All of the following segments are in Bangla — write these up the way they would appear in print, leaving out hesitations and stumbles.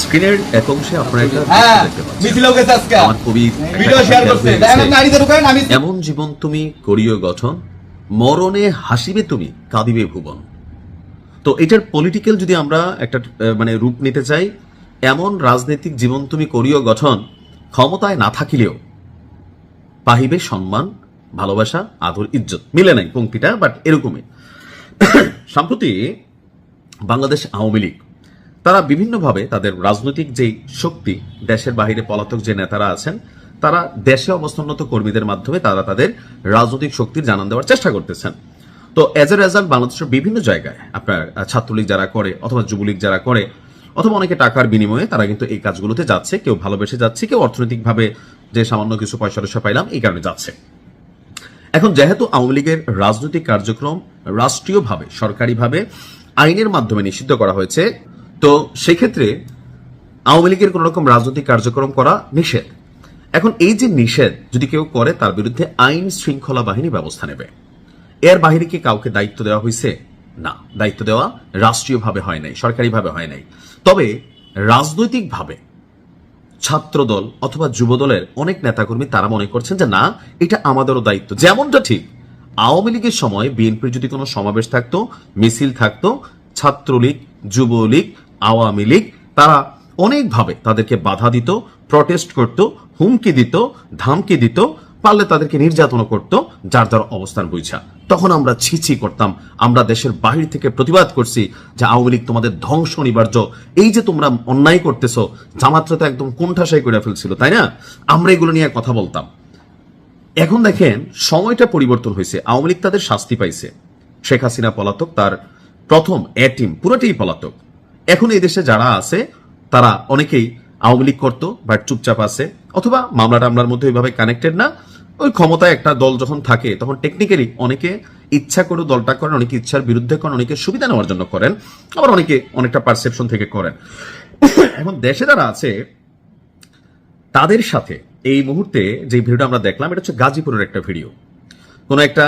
স্ক্রিনের এক অংশে আপনারা এটা দেখতে পাচ্ছেন। আমার কবি এমন জীবন তুমি করিও গঠন, মরণে হাসিবে তুমি কাঁদিবে ভুবন। তো এটার পলিটিক্যাল যদি আমরা একটা মানে রূপ নিতে চাই, এমন রাজনৈতিক জীবন তুমি করিও গঠন, ক্ষমতায় না থাকিলেও পাহিবে সম্মান, ভালোবাসা, আদর, ইজ্জত। মিলে নাই পঙ্ক্তিটা, বাট এরকমই। সম্প্রতি বাংলাদেশ আওয়ামী লীগ তারা বিভিন্নভাবে তাদের রাজনৈতিক যে শক্তি, দেশের বাহিরে পলাতক যে নেতারা আছেন, তারা দেশে অবস্থানরত কর্মীদের মাধ্যমে তারা তাদের রাজনৈতিক শক্তির জানান দেওয়ার চেষ্টা করতেছেন। তো এজ এ রেজাল্ট বাংলাদেশের বিভিন্ন জায়গায় আপনার ছাত্রলীগ যারা করে অথবা যুবলীগ যারা করে অথবা অনেকে টাকার বিনিময়ে তারা কিন্তু এই কাজগুলোতে যাচ্ছে। কেউ ভালোবেসে যাচ্ছে, কেউ অর্থনৈতিকভাবে যে সামান্য কিছু পয়সা পাইলাম এই কারণে যাচ্ছে। এখন যেহেতু আওয়ামী লীগের রাজনৈতিক কার্যক্রম রাষ্ট্রীয়ভাবে সরকারিভাবে আইনের মাধ্যমে নিষিদ্ধ করা হয়েছে, তো সেক্ষেত্রে আওয়ামী লীগের কোন রকম রাজনৈতিক কার্যক্রম করা নিষেধ। এখন এই যে নিষেধ যদি কেউ করে, তার বিরুদ্ধে আইন শৃঙ্খলা বাহিনী ব্যবস্থা নেবে। এর বাহিরে কি কাউকে দায়িত্ব দেওয়া হয়েছে? না, দায়িত্ব দেওয়া রাষ্ট্রীয়ভাবে হয় নাই, সরকারিভাবে হয় নাই। তবে রাজনৈতিকভাবে ছাত্রদল অথবা যুবদলের অনেক নেতাকর্মী তারা মনে করছেন যে না, এটা আমাদেরও দায়িত্ব। যেমনটা ঠিক আওয়ামী লীগের সময় বিএনপির যদি কোনো সমাবেশ থাকতো, মিছিল থাকতো, ছাত্রলীগ, যুবলীগ, আওয়ামী লীগ তারা অনেকভাবে তাদেরকে বাধা দিত, প্রটেস্ট করত, হুমকি দিত, ধামকি দিত, পারলে তাদেরকে নির্যাতন করত যার যার অবস্থান বুঝা। তখন আমরা ছিছি করতাম, আমরা দেশের বাহির থেকে প্রতিবাদ করছি যে আওয়ামী লীগ তোমাদের ধ্বংস অনিবার্য, এই যে তোমরা অন্যায় করতেছো, জামাতরা তো একদম কোণঠাসাই করে ফেলছিল, তাই না? আমরা এগুলো নিয়ে কথা বলতাম। এখন দেখেন সময়টা পরিবর্তন হয়েছে, আওয়ামী লীগ তাদের শাস্তি পাইছে। শেখ হাসিনা পলাতক, তার প্রথম টিম পুরোটাই পলাতক। এখন এই দেশে যারা আছে তারা অনেকেই আওয়ামী লীগ করতো বাট চুপচাপ আছে, অথবা মামলা টামলার মধ্যে ওইভাবে কানেক্টেড না। ওই ক্ষমতায় একটা দল যখন থাকে তখন টেকনিক্যালি অনেকে ইচ্ছা করে দলটা করেন, অনেকে ইচ্ছার বিরুদ্ধে করেন, অনেকে সুবিধা নেওয়ার জন্য করেন, আবার অনেকে অনেকটা পারসেপশন থেকে করেন। এখন দেশে যারা আছে তাদের সাথে এই মুহূর্তে যে ভিডিওটা আমরা দেখলাম, এটা হচ্ছে গাজীপুরের একটা ভিডিও। কোন একটা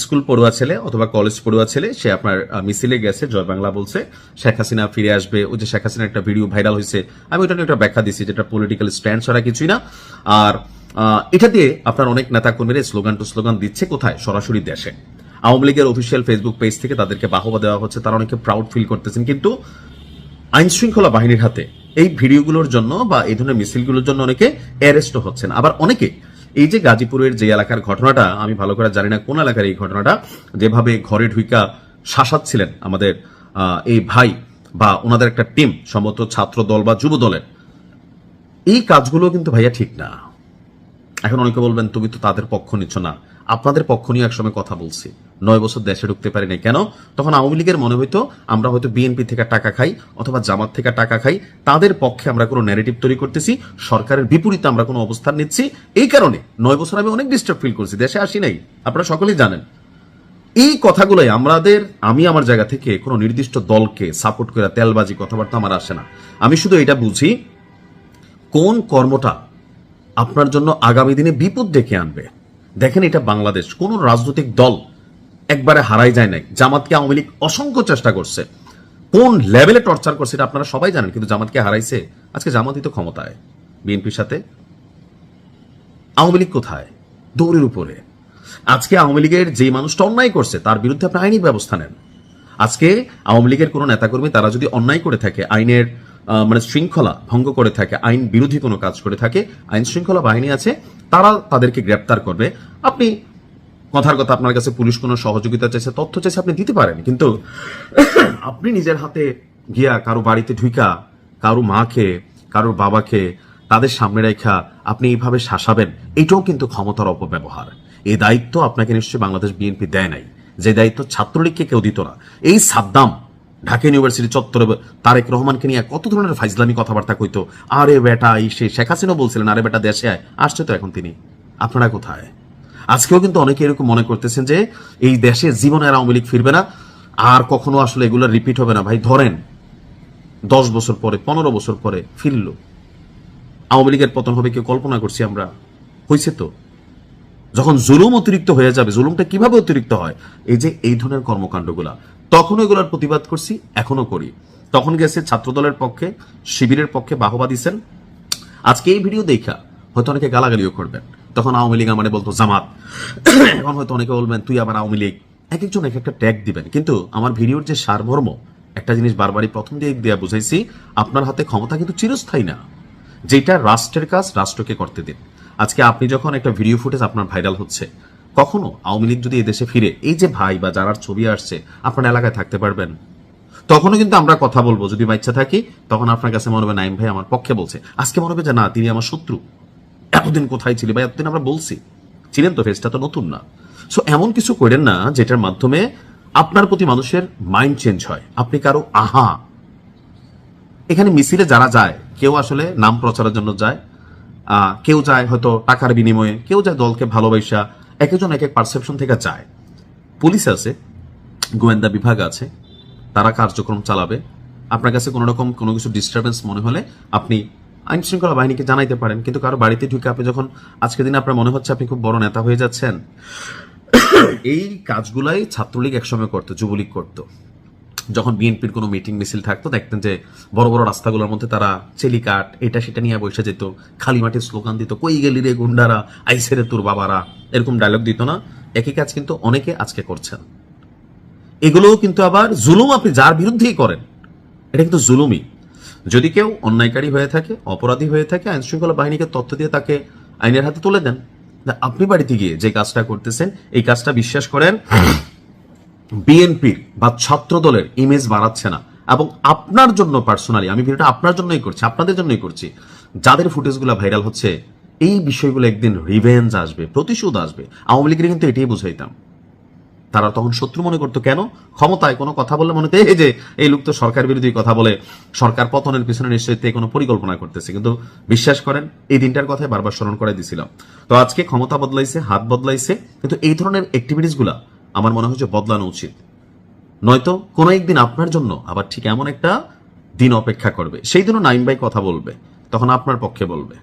স্কুল পড়ুয়া ছেলে অথবা কলেজ পড়ুয়া ছেলে, সে আপনার মিছিলে গেছে, জয় বাংলা বলছে, শেখ হাসিনা ফিরে আসবে। ওই যে শেখ হাসিনার একটা ভিডিও ভাইরাল হয়েছে, আমি ওটা নিয়ে একটা ব্যাখ্যা দিচ্ছি, যেটা পলিটিক্যাল স্ট্যান্ড ছাড়া কিছুই না। আর এটা দিয়ে আপনার অনেক নেতা কর্মীরা স্লোগান দিচ্ছে কোথায়? সরাসরি দেশে। আওয়ামী লীগের অফিসিয়াল ফেসবুক পেজ থেকে তাদেরকে বাহবা দেওয়া হচ্ছে, তারা অনেকে প্রাউড ফিল করতেছেন। কিন্তু আইন শৃঙ্খলা বাহিনীর হাতে এই ভিডিওগুলোর জন্য বা এই ধরনের মিছিলগুলোর জন্য অনেকে অ্যারেস্ট হচ্ছেন। আবার অনেকে এই যে গাজীপুরের যে এলাকার ঘটনাটা, আমি ভালো করে জানি না কোন এলাকার এই ঘটনাটা, যেভাবে ঘরে ঢুইকা শাসাচ্ছিলেন আমাদের এই ভাই বা ওনাদের একটা টিম, সম্ভবত ছাত্র দল বা যুব দলের, এই কাজগুলো কিন্তু ভাইয়া ঠিক না। এখন অনেকে বলবেন তুমি তো তাদের পক্ষ নিচ্ছ না, আপনাদের পক্ষ নিয়ে একসময় কথা বলছি। 9 বছর দেশে ঢুকতে পারি নাই কেন? তখন আওয়ামী লীগের মনে হইতো আমরা হয়তো বিএনপি থেকে টাকা খাই অথবা জামাত থেকে টাকা খাই, তাদের পক্ষে আমরা কোনো ন্যারেটিভ তৈরি করতেছি, সরকারের বিপরীতে আমরা কোনো অবস্থান নিচ্ছি। এই কারণে 9 বছর আমি অনেক ডিস্টার্ব ফিল করছি, দেশে আসি নাই, আপনারা সকলেই জানেন। এই কথাগুলোই আমি আমার জায়গা থেকে কোনো নির্দিষ্ট দলকে সাপোর্ট করে তেলবাজি কথাবার্তা আমার আসে না। আমি শুধু এটা বুঝি কোন কর্মটা আপনার জন্য আগামী দিনে বিপদ ডেকে আনবে। দেখেন, এটা বাংলাদেশ, কোন রাজনৈতিক দল একবারে হারাই যায় নাই। জামাতকে আওয়ামী লীগ অসংখ্য চেষ্টা করছে, কোন লেভেলে টর্চার করছে এটা আপনারা সবাই জানেন, কিন্তু জামাতকে হারাইছে। আজকে জামাতই তো ক্ষমতায় বিএনপির সাথে, আওয়ামী লীগ কোথায়? দৌড়ের উপরে। আজকে আওয়ামী লীগের যে মানুষটা অন্যায় করছে তার বিরুদ্ধে আপনি আইনি ব্যবস্থা নেন। আজকে আওয়ামী লীগের কোনো নেতাকর্মী তারা যদি অন্যায় করে থাকে, আইনের মানে শৃঙ্খলা ভঙ্গ করে থাকে, আইন বিরোধী কোনো কাজ করে থাকে, আইন শৃঙ্খলা বাহিনী আছে, তারা তাদেরকে গ্রেপ্তার করবে। আপনি কথার কথা, আপনার কাছে পুলিশ কোনো সহযোগিতা চাইছে, তথ্য চাইছে, আপনি দিতে পারেন, কিন্তু আপনি নিজের হাতে গিয়া কারো বাড়িতে ঢুইকা কারো মাকে, কারোর বাবাকে তাদের সামনে রেখা আপনি এইভাবে শাসাবেন, এটাও কিন্তু ক্ষমতার অপব্যবহার। এই দায়িত্ব আপনাকে নিশ্চয়ই বাংলাদেশ বিএনপি দেয় নাই, যে দায়িত্ব ছাত্রলীগকে কেউ দিত না। এই সাদ্দাম ঢাকা ইউনিভার্সিটি চত্বরে তারেক রহমানকে নিয়ে কত ধরনের ফাইজলামি কথাবার্তা কইতো, আরে বেটা এই সে। শেখ হাসিনা বলছিলেন আরে বেটা দেশে আয়, আসছে তো এখন তিনি। আপনারা কোথায়? আজকেও কিন্তু অনেকে এরকম মনে করতেছেন যে এই দেশে জীবনে আর আওয়ামী লীগ ফিরবে না, আর কখনো আসলে এগুলো রিপিট হবে না। ভাই ধরেন 10 বছর পরে, 15 বছর পরে ফিরল, আওয়ামী লীগের পতন হবে কেউ কল্পনা করছি আমরা? হয়েছে তো। যখন জুলুম অতিরিক্ত হয়ে যাবে, জুলুমটা কিভাবে অতিরিক্ত হয়, এই যে এই ধরনের কর্মকাণ্ডগুলা, তখন এগুলোর প্রতিবাদ করছি, এখনো করি। তখন গেছে ছাত্রদলের পক্ষে, শিবিরের পক্ষে বাহবা দিচ্ছেন। আজকে এই ভিডিও দেখা হয়তো অনেকে গালাগালিও করবেন, তখন আওয়ামী লীগ আমারে বলতো জামাত, এখন হয়তো অনেকে বলবেন তুই আবার আওয়ামী লীগ, এক একজন এক একটা ট্যাগ দিবেন। কিন্তু আমার ভিডিওর যে সারমর্ম, একটা জিনিস বারবারই প্রথম দিয়ে দেয়া বুঝাইছি, আপনার হাতে ক্ষমতা কিন্তু চিরস্থায়ী না। যেটা রাষ্ট্রের কাজ রাষ্ট্রকে করতে দিন। আজকে আপনি যখন একটা ভিডিও ফুটেজ আপনার ভাইরাল হচ্ছে, কখনো আওয়ামী লীগ যদি এদেশে ফিরে, এই যে ভাই বা যারা ছবি আসছে, আপনার এলাকায় থাকতে পারবেন? তখনও কিন্তু আমরা কথা বলবো, যদি বাচ্চা থাকি তখন আপনার কাছে মনে হবে নাইম ভাই আমার পক্ষে বলছে, আজকে মনে হবে যে না তিনি আমার শত্রু। এতদিন কোথায় ছিলি ভাই, এতদিন আমরা বলছি, ছিলেন তো, ফেসটা তো নতুন না। সো এমন কিছু করেন না যেটার মাধ্যমে আপনার প্রতি মানুষের মাইন্ড চেঞ্জ হয়। আপনি কারো এখানে মিছিলে যারা যায়, কেউ আসলে নাম প্রচারের জন্য যায়, কেউ যায় হয়তো টাকার বিনিময়ে, কেউ যায় দলকে ভালোবাসা, এক একজন এক এক পারসেপশন থেকে যায়। পুলিশ আছে, গোয়েন্দা বিভাগ আছে, তারা কার্যক্রম চালাবে। আপনার কাছে কোনো রকম কোনো কিছু ডিস্টারবেন্স মনে হলে আপনি আইন শৃঙ্খলা বাহিনীকে জানাইতে পারেন। কিন্তু কারো বাড়িতে ঢুকে আপনি যখন আজকের দিনে আপনার মনে হচ্ছে আপনি খুব বড় নেতা হয়ে যাচ্ছেন, এই কাজগুলাই ছাত্রলীগ একসময় করতো, যুবলীগ করতো। যখন বিএনপির কোনো মিটিং মিছিল থাকতো, দেখতেন যে বড় বড় রাস্তাগুলোর মধ্যে তারা চেলিকাট এটা সেটা নিয়ে বসে যেত, খালি মাঠে স্লোগান দিত, কই গেলি রে গুন্ডারা, আইসে রে তোর বাবারা, এরকম ডায়লগ দিত না? একই কাজ কিন্তু অনেকে আজকে করছেন। এগুলোও কিন্তু আবার জুলুম, আপনি যার বিরুদ্ধেই করেন এটা কিন্তু জুলুমই। যদি কেউ অন্যায়কারী হয়ে থাকে, অপরাধী হয়ে থাকে, আইন শৃঙ্খলা বাহিনীকে তথ্য দিয়ে তাকে আইনের হাতে তুলে দেন। আপনি বাড়িতে গিয়ে যে কাজটা করতেছেন, এই কাজটা বিশ্বাস করেন বিএনপির বা ছাত্র দলের ইমেজ বাড়াচ্ছে না। এবং আপনার জন্য পার্সোনালি, আমি ভিডিওটা আপনার জন্যই করছি, আপনাদের জন্যই করছি, যাদের ফুটেজগুলো ভাইরাল হচ্ছে, এই বিষয়গুলো একদিন রিভেঞ্জ আসবে, প্রতিশোধ আসবে। আওয়ামী লীগের কিন্তু এটাই বুঝাইতাম, তারা তখন শত্রু মনে করতো। কেন? ক্ষমতায় কোনো কথা বললে মনে হতো এই যে এই লোক তো সরকার বিরোধী কথা বলে, সরকার পতনের পিছনে নিশ্চয়ই কোনো পরিকল্পনা করতেছে। কিন্তু বিশ্বাস করেন এই দিনটার কথাই বারবার স্মরণ করাই দিছিলাম। তো আজকে ক্ষমতা বদলাইছে, হাত বদলাইছে, কিন্তু এই ধরনের অ্যাক্টিভিটিস গুলা আমার মনে হয় যে বদলানো উচিত। নয়তো কোনো একদিন আপনার জন্য আবার ঠিক এমন একটা দিন অপেক্ষা করবে, সেই দিনও নাইম ভাই কথা বলবে, তখন আপনার পক্ষে বলবে।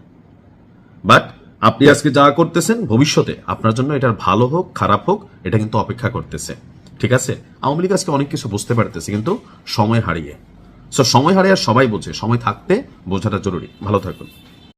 বাট আপনি আজকে যা করতেছেন, ভবিষ্যতে আপনার জন্য এটার ভালো হোক খারাপ হোক, এটা কিন্তু অপেক্ষা করতেছে। ঠিক আছে? আওয়ামী লীগ আজকে অনেক কিছু বুঝতে পারতেছে, কিন্তু সময় হারিয়ে। সো সময় হারিয়ে সবাই বোঝে, সময় থাকতে বোঝাটা জরুরি। ভালো থাকুন।